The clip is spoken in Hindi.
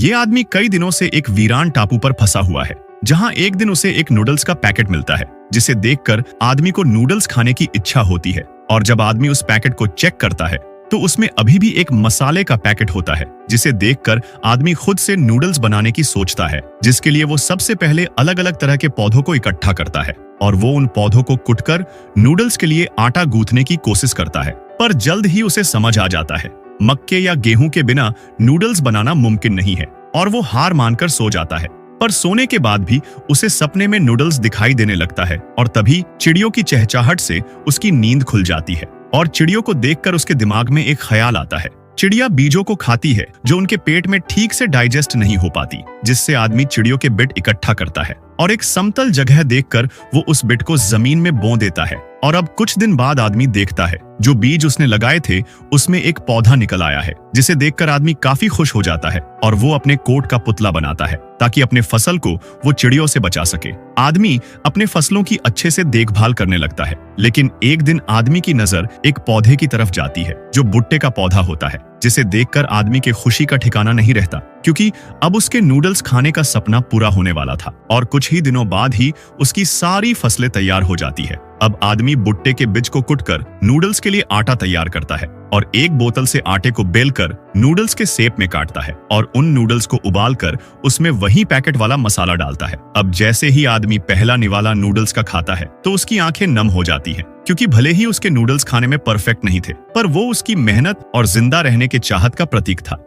ये आदमी कई दिनों से एक वीरान टापू पर फंसा हुआ है, जहां एक दिन उसे एक नूडल्स का पैकेट मिलता है, जिसे देखकर आदमी को नूडल्स खाने की इच्छा होती है। और जब आदमी उस पैकेट को चेक करता है तो उसमें अभी भी एक मसाले का पैकेट होता है, जिसे देखकर आदमी खुद से नूडल्स बनाने की सोचता है, जिसके लिए वो सबसे पहले अलग अलग तरह के पौधों को इकट्ठा करता है और वो उन पौधों को कुटकर नूडल्स के लिए आटा गूंथने की कोशिश करता है। पर जल्द ही उसे समझ आ जाता है मक्के या गेहूं के बिना नूडल्स बनाना मुमकिन नहीं है और वो हार मानकर सो जाता है। पर सोने के बाद भी उसे सपने में नूडल्स दिखाई देने लगता है और तभी चिड़ियों की चहचहाहट से उसकी नींद खुल जाती है और चिड़ियों को देखकर उसके दिमाग में एक ख्याल आता है। चिड़िया बीजों को खाती है जो उनके पेट में ठीक से डाइजेस्ट नहीं हो पाती, जिससे आदमी चिड़ियों के बिट इकट्ठा करता है और एक समतल जगह देखकर वो उस बिट को जमीन में बो देता है। और अब कुछ दिन बाद आदमी देखता है जो बीज उसने लगाए थे उसमें एक पौधा निकल आया है, जिसे देखकर आदमी काफी खुश हो जाता है और वो अपने कोट का पुतला बनाता है ताकि अपने फसल को वो चिड़ियों से बचा सके। आदमी अपने फसलों की अच्छे से देखभाल करने लगता है, लेकिन एक दिन आदमी की नजर एक पौधे की तरफ जाती है जो भुट्टे का पौधा होता है, जिसे देखकर आदमी के खुशी का ठिकाना नहीं रहता, क्योंकि अब उसके नूडल्स खाने का सपना पूरा होने वाला था और कुछ ही दिनों बाद ही उसकी सारी फसलें तैयार हो जाती है। अब आदमी भुट्टे के बीज को कुटकर नूडल्स के लिए आटा तैयार करता है और एक बोतल से आटे को बेलकर नूडल्स के शेप में काटता है और उन नूडल्स को उबालकर उसमें वही पैकेट वाला मसाला डालता है। अब जैसे ही आदमी पहला निवाला नूडल्स का खाता है तो उसकी आंखें नम हो जाती हैं, क्योंकि भले ही उसके नूडल्स खाने में परफेक्ट नहीं थे, पर वो उसकी मेहनत और जिंदा रहने के चाहत का प्रतीक था।